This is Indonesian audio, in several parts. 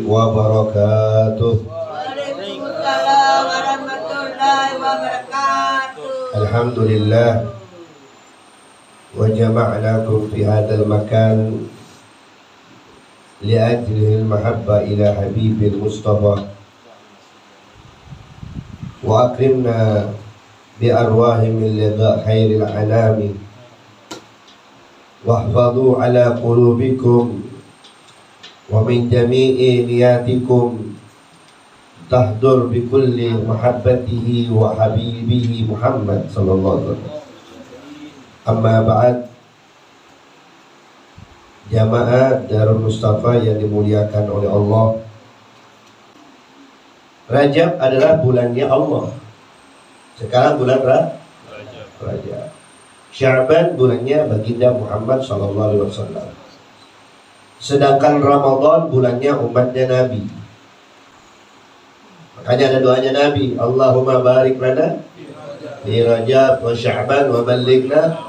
wabarakatuh. Waalaikumsalam warahmatullahi wabarakatuh. Alhamdulillah wa jama'nakum fi hadzal makan li'ajli al-mahabba ila habibil mustafa wa akrimna bi arwahi min liqa khairil anami wahfadhu ala qulubikum wa min jami'i niyatikum tahdur bi kulli mahabbatihi wa habibihi Muhammad sallallahu alaihi wasallam. Amma ba'd, jamaah Darul Mustafa yang dimuliakan oleh Allah. Rajab adalah bulannya Allah. Sekarang bulan Rajab. Sya'ban bulannya baginda Muhammad sallallahu alaihi wasallam. Sedangkan Ramadan bulannya umatnya Nabi. Makanya ada doanya Nabi, Allahumma barik lana fi Rajab wa Sya'ban wa ballighna.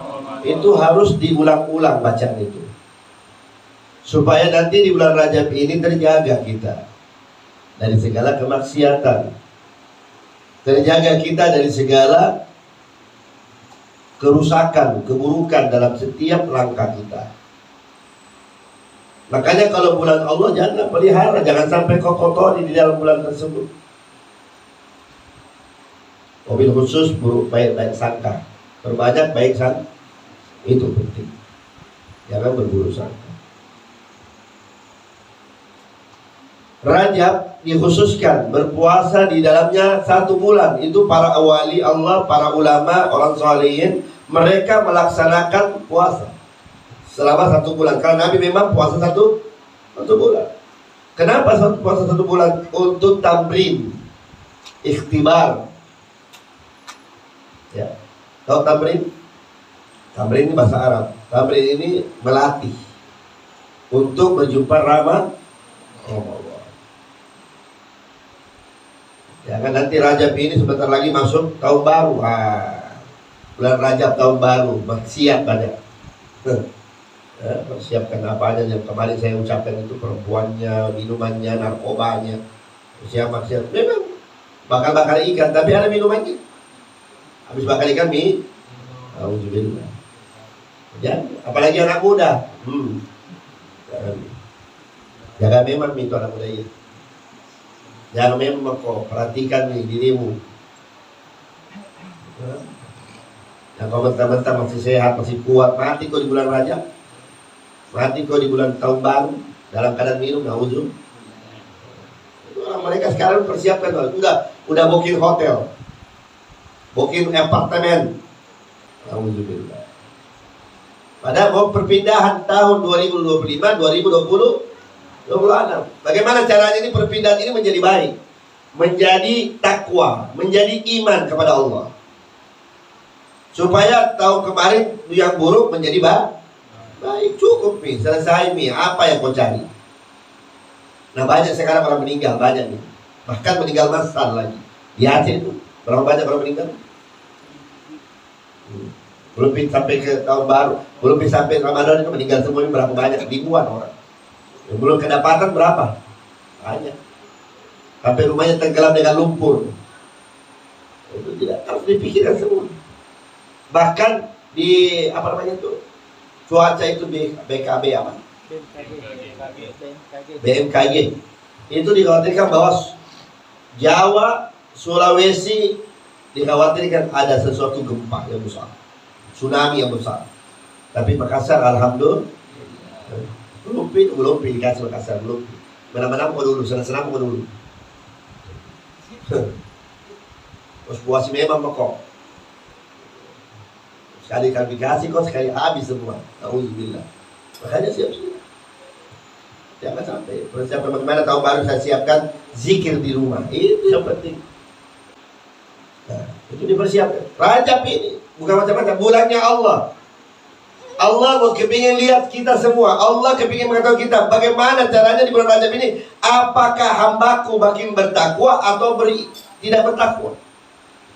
Itu harus diulang-ulang bacaan itu, supaya nanti di bulan Rajab ini terjaga kita dari segala kemaksiatan, terjaga kita dari segala kerusakan, keburukan dalam setiap langkah kita. Makanya kalau bulan Allah jangan pelihara, jangan sampai kotori di dalam bulan tersebut. Mobil khusus buruk baik sangka, perbanyak baik sangka, itu penting. Jangan berburuk sangka. Rajab dikhususkan berpuasa di dalamnya 1 bulan. Itu para awali Allah, para ulama, orang sholihin, mereka melaksanakan puasa selama 1 bulan. Karena Nabi memang puasa satu bulan. Kenapa puasa 1 bulan? Untuk tamrin, ikhtibar. Ya, tahu tamrin? Tamrin ini bahasa Arab. Tamrin ini melatih untuk berjumpa Ramadan. Ya kan nanti Rajab ini sebentar lagi masuk tahun baru. Bulan Rajab tahun baru, bersiap banyak. Persiapkan apa aja yang kemarin saya ucapkan itu, perempuannya, minumannya, narkobanya. Siap-siap. Memang bakar ikan, tapi ada minumannya. Habis bakar ikan mie, alhamdulillah. Jangan, apalagi anak muda. Jangan memang itu anak muda ya. Jangan memang kok, perhatikan nih dirimu. Yang kau mentah-mentah masih sehat, masih kuat, mati kau di bulan Rajab, mati kau di bulan tahun baru dalam keadaan minum, naudzubillah. Itu orang mereka sekarang persiapkan, udah booking hotel, booking apartemen, naudzubillah. Padahal mau perpindahan tahun 2025, 2026. Bagaimana caranya ini perpindahan ini menjadi baik, menjadi takwa, menjadi iman kepada Allah, supaya tahun kemarin yang buruk menjadi baik. Cukup nih, selesai nih. Apa yang kau cari? Nah banyak sekarang orang meninggal, banyak nih. Bahkan meninggal massal lagi. Di Aceh itu berapa banyak orang meninggal? Belum sampai ke tahun baru, belum sampai Ramadan itu meninggal semuanya berapa banyak? Ribuan orang. Yang belum kedapatan berapa? Banyak. Sampai rumahnya tenggelam dengan lumpur. Itu tidak harus dipikirkan semua. Bahkan di apa namanya itu, cuaca itu BKB apa? BMKG. Itu dikhawatirkan bahwa Jawa, Sulawesi dikhawatirkan ada sesuatu gempa yang besar, tsunami yang besar. Tapi Makassar alhamdulillah belum dikasih Makassar belum. Mana-mana mau dulu, senang-senang mau dulu. Terus puasi memang kok. Sekali dikasih kok sekali habis semua. Alhamdulillah. Makanya siap-siap. Jangan sampai persiapan bagaimana tahun baru saya siapkan zikir di rumah. Itu yang penting. Nah, itu dipersiapkan. Rajab ini bukan macam-macam, bulannya Allah. Allah mau kepingin lihat kita semua. Allah kepingin mengetahui kita bagaimana caranya di bulan Rajab ini. Apakah hambaku makin bertakwa atau tidak bertakwa,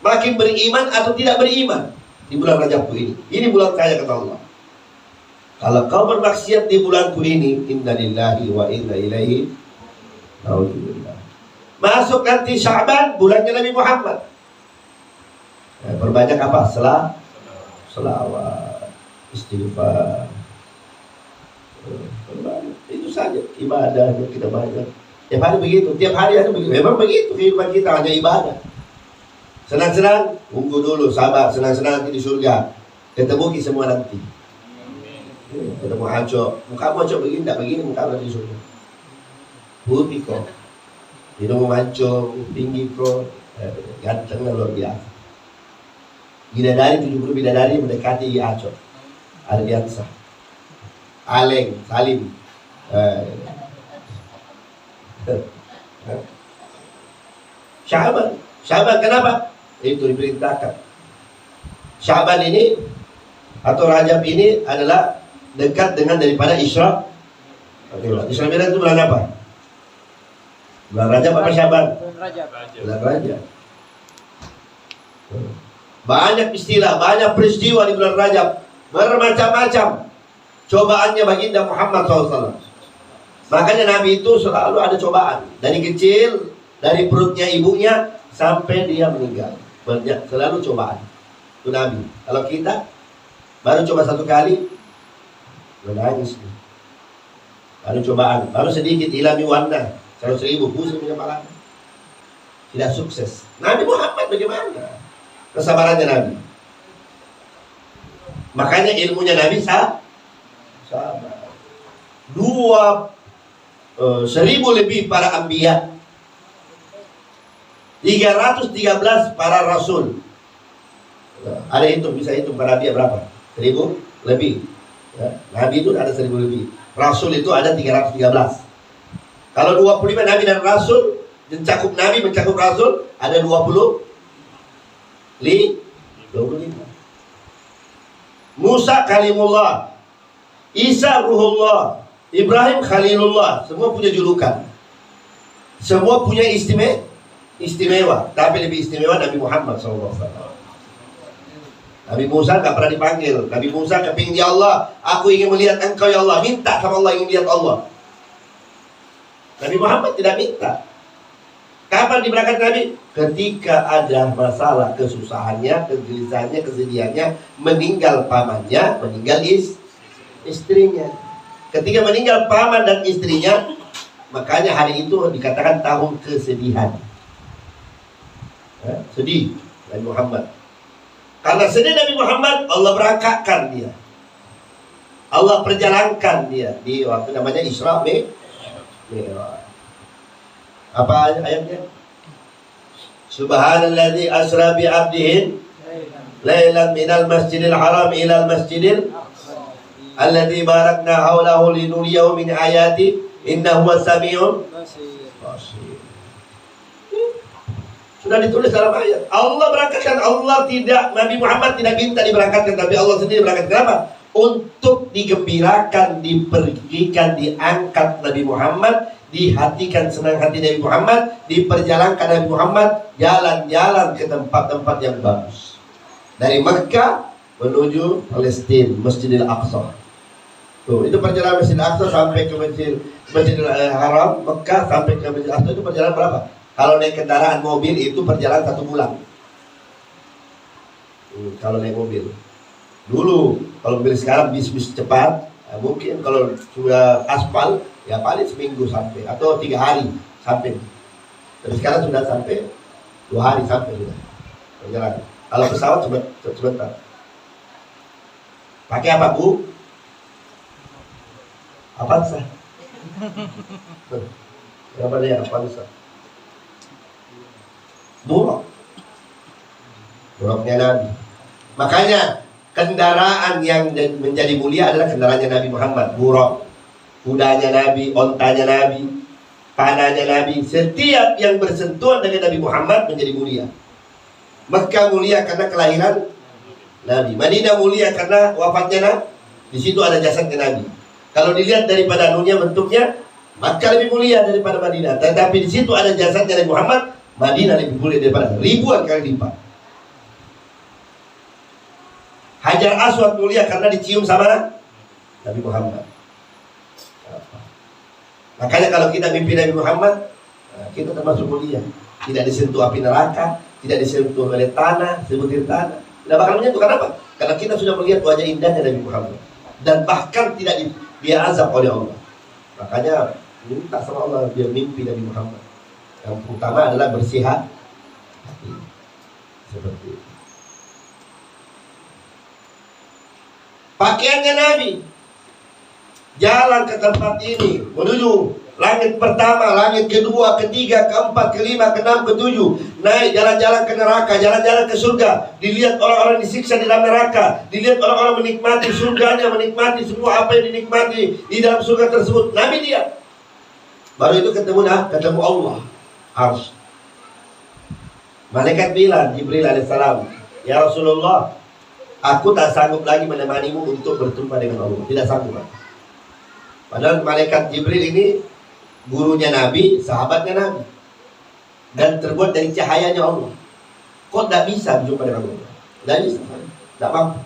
makin beriman atau tidak beriman di bulan Rajabku ini. Ini bulan saya, kata Allah. Kalau kau bermaksiat di bulanku ini, inna lillahi wa inna ilaihi Alhamdulillah. Masuk nanti Sya'ban, bulannya Nabi Muhammad. Perbanyak apa? Selawat, istighfar. Itu saja ibadah yang kita banyak. Tiap hari begitu, tiap hari ada begitu. Memang begitu kehidupan kita, hanya ibadah. Senang-senang, tunggu dulu, sabar. Senang-senang nanti di surga. Ketemu kita semua nanti. Ketemu Acok. Muka Acok begini, tak begini muka di surga. Putih kok. Hidung mancung, tinggi kok. Ganteng luar biasa. Bidadari, 70 bidadari mendekati Acok. Ardiansa, Aleng, Salim. Sya'ban kenapa? Itu diperintahkan. Sya'ban ini atau Rajab ini adalah dekat dengan daripada Isra. Isra Mi'raj itu bulan apa? Bulan Rajab apa Sya'ban? Bulan Rajab. Banyak istilah, banyak peristiwa di bulan Rajab, bermacam-macam cobaannya baginda Muhammad SAW. Makanya Nabi itu selalu ada cobaan. Dari kecil, dari perutnya ibunya sampai dia meninggal. Banyak, selalu cobaan. Itu Nabi. Kalau kita baru coba satu kali, menangis. Baru cobaan, baru sedikit ilami warna. 100.000 pusing punya kepala. Tidak sukses. Nabi Muhammad bagaimana? Kesabarannya Nabi. Makanya ilmunya Nabi sabar. 1.000 lebih para anbiya, 313 para rasul. Ada hitung, bisa hitung para anbiya berapa? 1.000 lebih ya. Nabi itu ada 1.000 lebih, rasul itu ada 313. Kalau 25 Nabi dan rasul, mencakup Nabi, mencakup rasul, ada 25. Musa kalimullah, Isa ruhullah, Ibrahim khalilullah. Semua punya julukan, semua punya istimewa. Tapi lebih istimewa Nabi Muhammad SAW. Nabi Musa gak pernah dipanggil. Nabi Musa kepingin, ya Allah, aku ingin melihat engkau ya Allah. Minta sama Allah, ingin melihat Allah. Nabi Muhammad tidak minta. Kapan diberangkat Nabi? Ketika ada masalah, kesusahannya, kegelisahannya, kesedihannya, meninggal pamannya, meninggal istrinya. Ketika meninggal paman dan istrinya, makanya hari itu dikatakan tahun kesedihan. Sedih Nabi Muhammad. Karena sedih Nabi Muhammad, Allah berangkatkan dia. Allah perjalankan dia di waktu namanya Isra Mi'raj. Apa ayatnya? Subhanalladzi asra bi 'abdihi lailan minal masjidil haram ilal masjidil alladzi barakna haulahu linuriyahu min ayati innahu was-sami'un basir. Sudah ditulis dalam ayat. Allah berangkatkan, Allah tidak, Nabi Muhammad tidak minta diberangkatkan, tapi Allah sendiri berangkat. Kenapa? Untuk digembirakan, dipergikan, diangkat Nabi Muhammad, dihatikan senang hati Nabi Muhammad, diperjalankan Nabi Muhammad jalan-jalan ke tempat-tempat yang bagus. Dari Mekah menuju Palestina, Masjidil Aqsa. Tuh, itu perjalanan Masjidil Aqsa sampai ke Masjidil Haram, Mekah sampai ke Masjidil Aqsa itu perjalanan berapa? Kalau naik kendaraan mobil itu perjalanan 1 bulan. Kalau naik mobil. Dulu, kalau mobil sekarang bis-bis cepat, mungkin kalau sudah aspal, ya paling seminggu sampai, atau 3 hari sampai. Tapi sekarang sudah sampai 2 hari sampai sudah perjalanan. Kalau pesawat sebentar. Pakai apa, Bu? Avanza. Berapa dia Avanza? Buruknya Nabi. Makanya kendaraan yang menjadi mulia adalah kendaraannya Nabi Muhammad. Buruk, kudanya Nabi, ontanya Nabi, panahnya Nabi. Setiap yang bersentuhan dengan Nabi Muhammad menjadi mulia. Mekah mulia karena kelahiran Nabi. Madinah mulia karena wafatnya Nabi. Di situ ada jasadnya Nabi. Kalau dilihat daripada dunia bentuknya, Mekah lebih mulia daripada Madinah. Tetapi di situ ada jasadnya Nabi Muhammad. Madinah lebih mulia daripada ribuan kali lipat. Hajar Aswad mulia karena dicium sama Nabi Muhammad. Makanya kalau kita mimpi Nabi Muhammad, Nah, kita termasuk mulia. Tidak disentuh api neraka, tidak disentuh oleh tanah, sebutir tanah. Tidak bakal menyentuh. Kenapa? Karena kita sudah melihat wajah indahnya Nabi Muhammad. Dan bahkan tidak dia azab oleh Allah. Makanya minta sama Allah biar mimpi Nabi Muhammad. Yang utama adalah bersihat hati. Seperti itu. Pakaiannya Nabi, jalan ke tempat ini, menuju langit pertama, langit kedua, ketiga, keempat, kelima, keenam, ketujuh, naik jalan-jalan ke neraka, jalan-jalan ke surga, dilihat orang-orang disiksa di dalam neraka, dilihat orang-orang menikmati surganya, menikmati semua apa yang dinikmati di dalam surga tersebut. Nabi dia. Baru itu ketemu Allah. Arsy. Malaikat bilang, Jibril alaihissalam, ya Rasulullah, aku tak sanggup lagi menemanimu untuk berjumpa dengan Allah. Tidak sanggup. Padahal malaikat Jibril ini gurunya Nabi, sahabatnya Nabi, dan terbuat dari cahayanya Allah. Kok tidak bisa berjumpa dengan Allah? Tidak bisa, tidak mampu.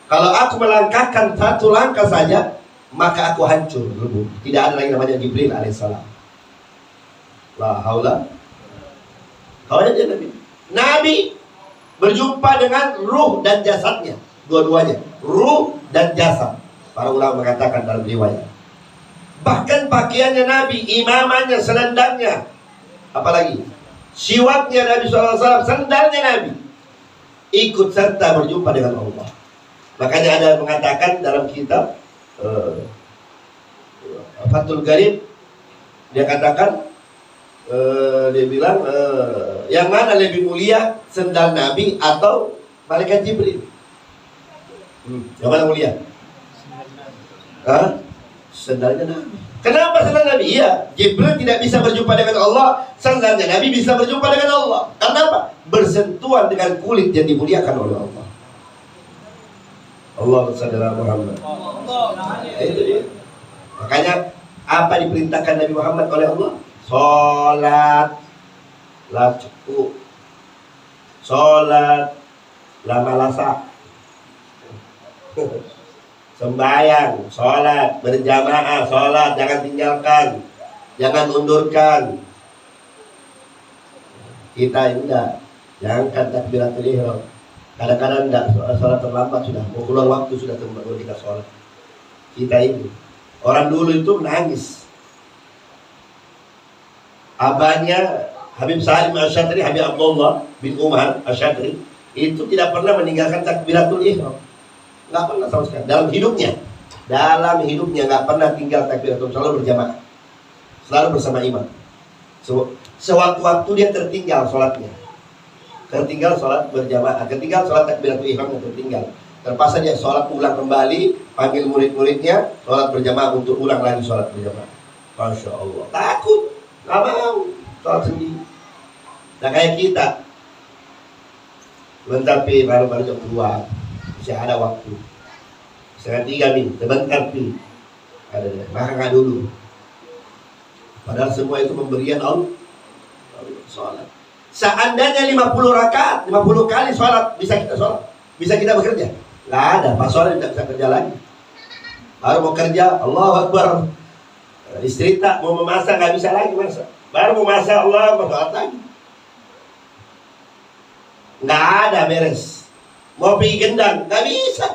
Kalau aku melangkahkan satu langkah saja, maka aku hancur. Tidak ada lagi namanya Jibril alaihissalam. La haula. Kawannya Nabi. Nabi berjumpa dengan ruh dan jasadnya, dua-duanya, ruh dan jasad. Para ulama mengatakan dalam riwayat. Bahkan pakaiannya Nabi, imamannya, selendangnya, apalagi siwaknya Nabi SAW, sendalnya Nabi, ikut serta berjumpa dengan Allah. Makanya ada yang mengatakan dalam kitab Fathul Gharib, dia katakan, dia bilang, yang mana lebih mulia, sendal Nabi atau malaikat Jibril? Yang mana mulia? Sendalnya Nabi. Kenapa sendal Nabi? Iya, Jibril tidak bisa berjumpa dengan Allah, sendalnya Nabi bisa berjumpa dengan Allah. Kenapa? Bersentuhan dengan kulit yang dimuliakan oleh Allah. Allah saudara Muhammad. Itu dia. Makanya apa diperintahkan Nabi Muhammad oleh Allah? Sholat lah cukup, sholat lah malasak, sembahyang, sholat berjamaah, sholat jangan tinggalkan, jangan undurkan. Kita enggak, jangankan takbiratul ihram. Kadang-kadang enggak, sholat terlambat sudah, mau keluar waktu sudah terlambat kita sholat. Kita ini, orang dulu itu menangis. Abahnya Habib Salim Asy'ari, Habib Abdullah bin Umar Asy'ari, itu tidak pernah meninggalkan takbiratul ihram. Nggak pernah sama sekali dalam hidupnya. Dalam hidupnya nggak pernah tinggal takbiratul, selalu berjamaah, selalu bersama imam. Sewaktu-waktu dia tertinggal sholatnya, tertinggal sholat berjamaah, tertinggal sholat takbiratul ihramnya tertinggal. Terpaksa dia sholat ulang kembali, panggil murid-muridnya, sholat berjamaah untuk ulang lagi sholat berjamaah. Masya Allah, takut. Gak mau sholat sendiri. Nah kayak kita tapi baru-baru jam 2 masih ada waktu, setengah 3 nih, sebentar pi ada deh, maka gak dulu. Padahal semua itu pemberian Allah. Sholat seandainya 50 rakaat, 50 kali sholat, bisa kita sholat, bisa kita bekerja? Gak ada, pas sholat tidak bisa kerja lagi. Baru mau kerja, Allahu Akbar, istri tak mau memasak, nggak bisa lagi masak. Baru mau masak, Allah berdoa lagi. Nggak ada beres. Mau pergi gendang, nggak bisa.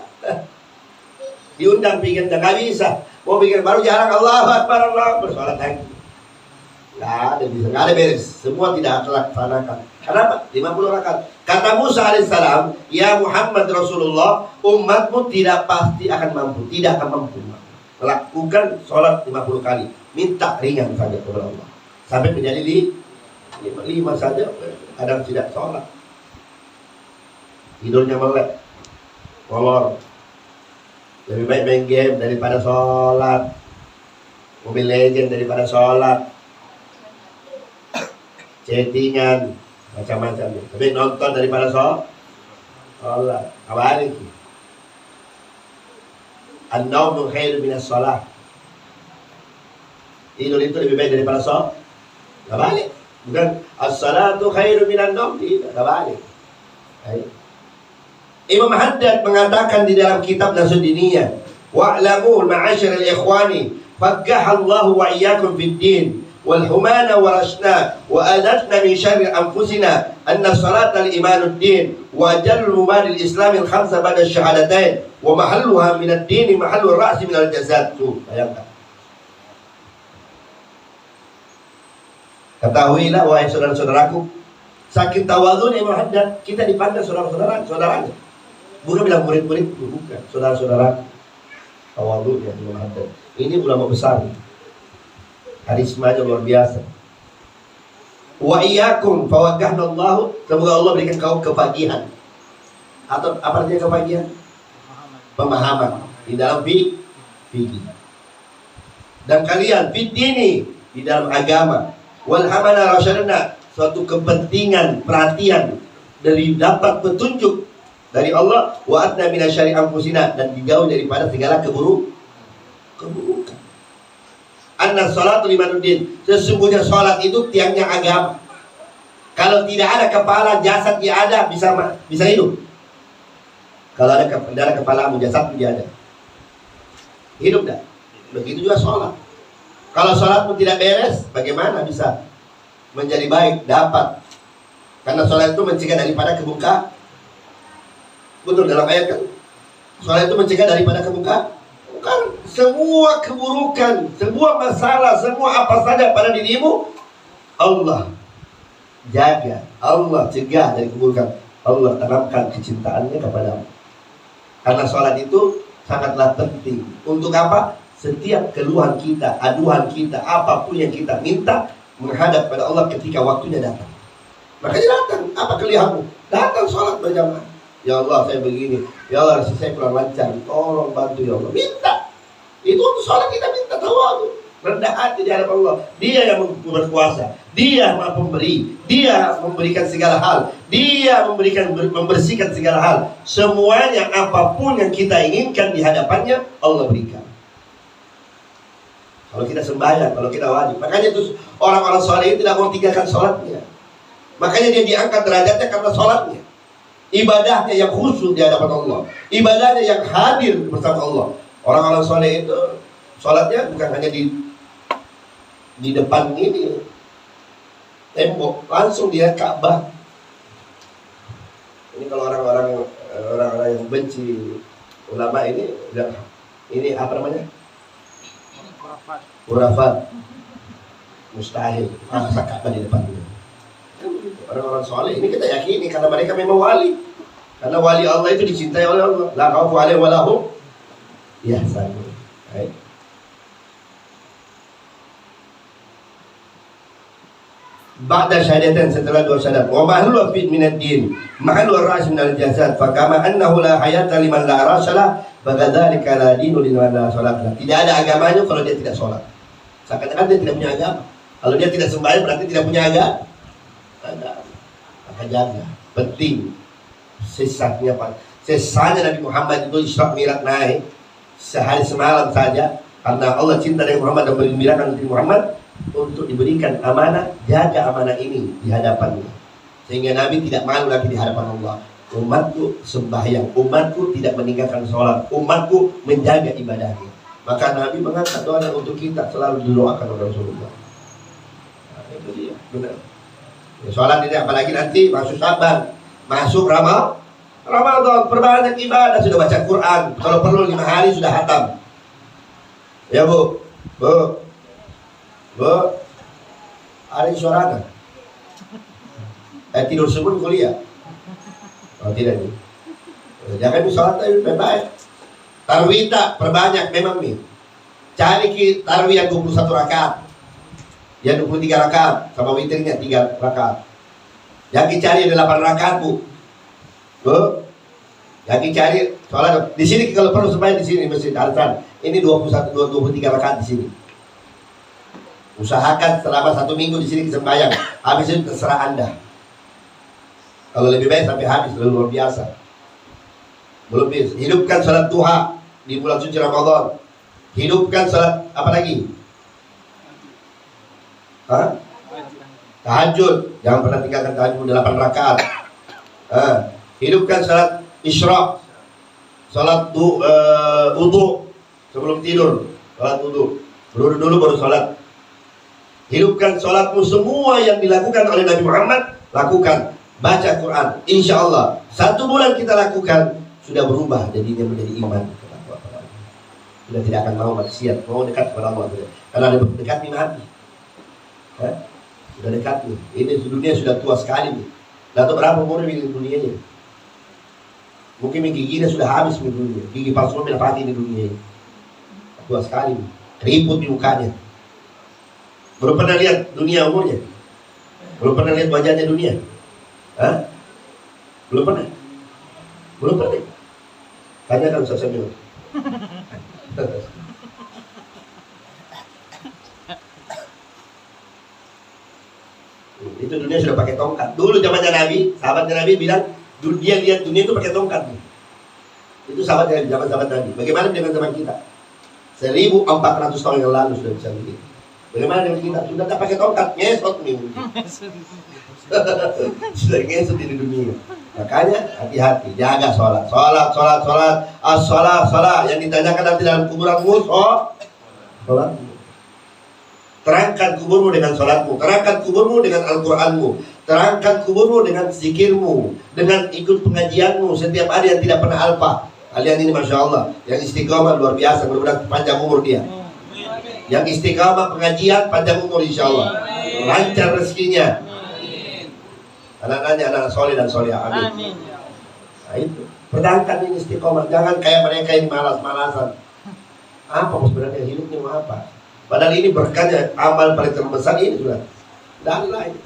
Diundang pergi gendang, nggak bisa. Mau pergi baru jarang Allah Akbar, Allah bersolat lagi. Nggak ada bisa, nggak ada beres. Semua tidak terlaksanakan. Kenapa? 50 rakaat. Kata Musa alaihissalam, ya Muhammad Rasulullah, umatmu tidak pasti akan mampu, tidak akan mampu melakukan sholat 50 kali. Minta ringan saja kepada Allah. Sampai menjadi 5 saja, kadang tidak sholat. Tidurnya melek, molor. Lebih baik main game daripada sholat. Mobile Legend daripada sholat. Chattingan, macam-macam. Tapi nonton daripada sholat. Kembali. An-nawmu khairu minas shalah. Tidur itu lebih baik daripada sholat. Kembali. Bukan as-salatu khairu minan nawm. Tidak, kembali. Imam Haddad mengatakan di dalam kitab Nasruddiniyah, wa'lamu ma'asyiral ikhwani faqahallahu wa iyyakum fid din والحمان ورشنا وأذتنا من شر أنفسنا أن الصلاة الإيمان الدين وأجل المال الإسلام الخمسة بعد الشهادتين ومحلها من الدين محل الرأس من الجزاء. Bayangkan. Ketahuilah wahai saudara-saudaraku, saking tawadhunya Imam Haddad, kita dipandang saudaranya. Bukan bilang murid-murid, bukan, saudara-saudara. Tawadhunya Imam Haddad. Ini ulama besar. Karismanya luar biasa. Wa iyyakum fawaqqahna Allah, semoga Allah berikan kau kepagihan. Atau apa artinya kepagihan? Pemahaman di dalam fikih. Dan kalian fid dini, di dalam agama. Wal hamana rasyadna, suatu kepentingan, perhatian dari dapat petunjuk dari Allah. Wa adna minasyari anfusina, dan dijauh daripada segala keburukan. Anna sholatu limanuddin, sesungguhnya sholat itu tiangnya agama. Kalau tidak ada kepala, jasad dia ada, bisa hidup. Kalau ada kepala, jasad dia ada, hidup dah. Begitu juga sholat. Kalau sholatmu tidak beres, bagaimana bisa menjadi baik, dapat? Karena sholat itu mencegah daripada kebuka. Betul dalam ayat kan? Sholat itu mencegah daripada kebuka. Bukan semua keburukan, semua masalah, semua apa saja pada dirimu, Allah jaga, Allah cegah dari keburukan. Allah tanamkan kecintaannya kepadamu. Karena sholat itu sangatlah penting. Untuk apa? Setiap keluhan kita, aduan kita, apapun yang kita minta, menghadap pada Allah ketika waktunya datang. Makanya datang, apa keluhanmu? Datang sholat berjamaah. Ya Allah, saya begini. Ya Allah, saya kurang lancar. Tolong bantu ya Allah. Minta. Itu untuk sholat kita minta tawadhu, rendah hati di hadapan Allah. Dia yang berkuasa. Dia Maha Pemberi. Dia memberikan segala hal. Dia membersihkan segala hal. Semuanya apapun yang kita inginkan di hadapannya, Allah berikan. Kalau kita sembahyang, kalau kita wajib. Makanya itu orang-orang soleh tidak mau tinggalkan sholatnya. Makanya dia diangkat derajatnya karena sholatnya. Ibadahnya yang khusyuk di hadapan Allah. Ibadahnya yang hadir bersama Allah. Orang-orang soleh itu sholatnya bukan hanya di depan ini tembok, langsung dia Ka'bah. Ini kalau orang-orang yang benci ulama ini apa namanya? Khurafat. Mustahil. Masa Ka'bah di depan dia. Orang-orang soleh ini kita yakini karena mereka memang wali. Karena wali Allah itu dicintai oleh Allah. La khaufu alaihim wa lahum yahzanun. Baik. Ba'da syahadatain, setelah dua syahadat. Wa mahlu fi min ad-din, mahlu ar-ra's min al-jasad, fa kama annahu la hayata liman la rasala, bagadzalika la dinu liman la salat. Tidak ada agamanya kalau dia tidak salat. Seakan-akan dia tidak punya agama. Kalau dia tidak sembahyang berarti tidak punya agama. Maka jaga, penting. Sesanya Nabi Muhammad itu Isra Mi'raj naik sehari semalam saja, karena Allah cinta dengan Muhammad dan bergembirakan Nabi Muhammad untuk diberikan amanah, jaga amanah ini di hadapannya, sehingga Nabi tidak malu lagi di hadapan Allah. Umatku sembahyang, umatku tidak meninggalkan sholat, umatku menjaga ibadahnya. Maka Nabi mengangkat doa untuk kita, selalu didoakan oleh Rasulullah. Nah, itu dia, benar. Ya, sholat ini apalagi nanti masuk Syaban, masuk Ramadan, perbanyak ibadah, sudah baca Quran, kalau perlu 5 hari sudah khatam. Ya Bu, ada suara tidur subuh kuliah. Oh tidak nih. Jangan di sholat lebih baik. Tarawih tak perbanyak memang nih. Cari tarawih yang 21 rakaat. Yang 23 rakaat sama witirnya 3 rakaat. Yang dicari 8 rakaat Bu. Yang dicari sholat di sini kalau perlu sembahyang di sini Masjid Arsan. Ini 23 rakaat di sini. Usahakan selama 1 minggu di sini sembahyang. Habis itu terserah Anda. Kalau lebih baik sampai habis, luar biasa. Belum bisa. Hidupkan salat duha di bulan suci Ramadan. Hidupkan salat apa lagi? Tahajud. Jangan pernah tinggalkan tahajud 8 rakaat. Hidupkan salat isyraq. Salat wudu sebelum tidur. Salat wudu. Dulu baru salat Hidupkan sholatmu. Semua yang dilakukan oleh Nabi Muhammad, lakukan. Baca Quran. Insya Allah 1 bulan kita lakukan, sudah berubah jadinya menjadi iman. Sudah tidak akan mau maksiat, mau dekat kepada Allah. Karena ada dekat nih mati. Sudah dekat nih. Ini dunia sudah tua sekali nih. Lalu berapa umur di dunianya? Mungkin giginya sudah habis di dunia. Gigi palsu tidak pakai di dunia ini. Tua sekali nih. Keriput di mukanya. Belum pernah lihat dunia umurnya? Belum pernah lihat wajahnya dunia? Hah? Belum pernah? Belum pernah? Tanyakan Ustaz Samil. Itu dunia sudah pakai tongkat. Dulu zamannya Nabi, sahabatnya Nabi bilang dia lihat dunia itu pakai tongkat. Itu sahabatnya Nabi, zaman sahabat Nabi. Bagaimana dengan zaman kita? 1400 tahun yang lalu sudah bisa begitu. Bagaimana dengan kita? Sudah tak pakai tongkat, ngesot nih. Sudah ngesot di dunia. Makanya hati-hati, jaga sholat. As-sholat. Yang ditanyakan nanti dalam kuburanmu, sholat. Terangkan kuburmu dengan sholatmu. Terangkan kuburmu dengan Al-Quranmu. Terangkan kuburmu dengan zikirmu. Dengan ikut pengajianmu setiap hari yang tidak pernah alpa. Kalian ini Masya Allah, yang istiqamah luar biasa. Mudah-mudahan panjang umur dia. Yang istiqamah pengajian, panjang umur insya Allah. Lancar rezekinya. Anak-anaknya anak soleh dan soleh. Amin. Nah itu, pertahankan ini istiqomah. Jangan kayak mereka yang malas-malasan. Apa sebenarnya hidupnya mau apa? Padahal ini berkahnya amal paling terbesar ini sudah. Tidak ada lain.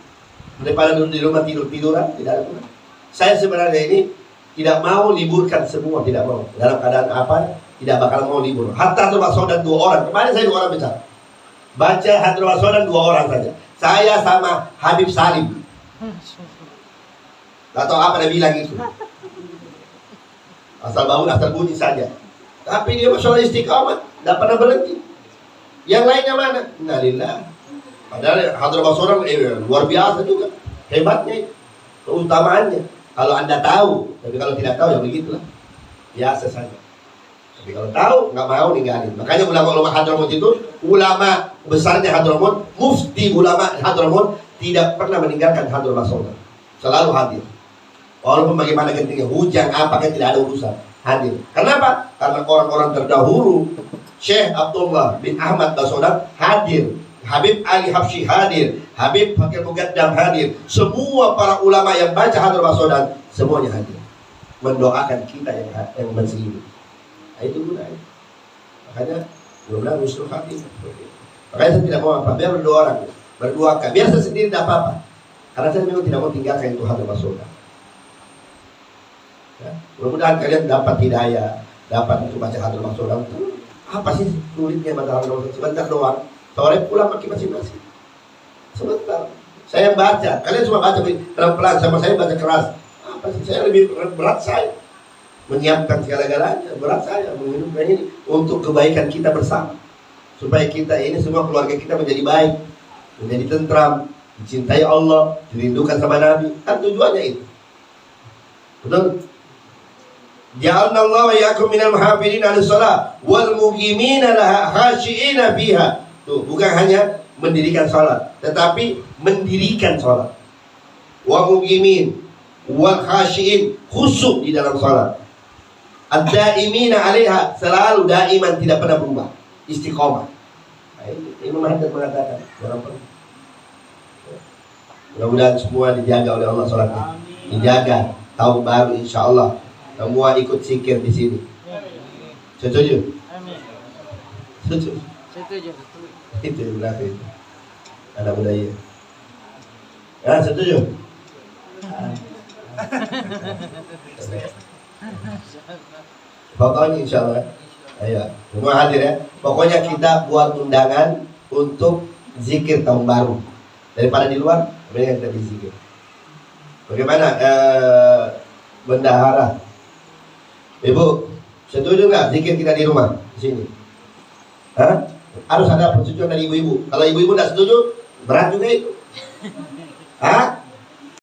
Daripada duduk di rumah tidur-tiduran, tidak ada. Saya sebenarnya ini tidak mau liburkan semua, tidak mau. Dalam keadaan apa? Tidak bakal mau libur. Hatta termasuk dan 2 orang. Kemarin saya 2 orang bicara. Baca Hatta termasuk dan 2 orang saja. Saya sama Habib Salim. Gak tahu apa dia bilang itu. Asal bangun, asal bunyi saja. Tapi dia masalah istiqamah, tidak pernah berhenti. Yang lainnya mana? Innalillah. Padahal Hadrah seorang luar biasa juga. Hebatnya, keutamaannya. Kalau Anda tahu, tapi kalau tidak tahu ya begitulah. Biasa saja. Tapi kalau tahu, nggak mau ninggalin. Makanya ulama-ulama Hadramaut itu, ulama besarnya Hadramaut, mufti ulama Hadramaut tidak pernah meninggalkan Hadrah seorang. Selalu hadir. Walaupun bagaimana gentingnya, hujan apa kan tidak ada urusan, hadir. Kenapa? Karena orang-orang terdahulu, Syekh Abdullah bin Ahmad Basodam hadir, Habib Ali Habsyi hadir, Habib Fakir Mugaddam hadir. Semua para ulama yang baca Hadrah Basodam semuanya hadir, mendoakan kita yang masih hidup. Nah, itu gunanya. Makanya mudah-mudahan husnul khatimah. Makanya saya tidak mau apa, biar berdoa orang, berdoakan. Biar saya sendiri tidak apa-apa. Karena saya memang tidak mau tinggalkan itu Hadrah Basodam. Ya, mudah-mudahan kalian dapat hidayah, dapat untuk baca Hadrah Basodam. Apa sih sulitnya baca Hadrah Basodam? Sebentar doang. Sore pulang pakai masing-masing. Sebentar. Saya baca, kalian cuma baca pelan-pelan, sama saya baca keras. Apa sih? Saya lebih berat saya menyiapkan segala-galanya. Berat saya menghidupkan ini untuk kebaikan kita bersama, supaya kita ini semua keluarga kita menjadi baik, menjadi tentram, dicintai Allah, dirindukan sama Nabi. Kan tujuannya itu. Betul? Ja'alna Allah wa iyyakum minal muhafidin 'alas shalah wal muqimina laha khashi'ina fiha. Tuh, bukan hanya mendirikan salat, tetapi mendirikan salat. Wa muqimin wal khashi'in, khusyuk di dalam salat. Ad-daimina 'alaiha, selalu daiman, tidak pernah berubah, istiqomah. Nah, ini Muhammad mengatakan, mudah-mudahan semua dijaga oleh Allah salatnya. Dijaga tahun baru insyaallah. Semua ikut zikir di sini. Setuju? Amin. Setuju. Itu berarti anak budaya. Ya, setuju. Pokoknya insyaallah. Ayo, semua hadir ya. Pokoknya kita buat undangan untuk zikir tahun baru. Daripada di luar, mereka kita berzikir. Bagaimana bendahara? Ibu, setuju nggak zikir kita di rumah di sini? Hah? Harus ada persetujuan dari ibu-ibu. Kalau ibu-ibu nggak setuju, berat juga itu. Hah?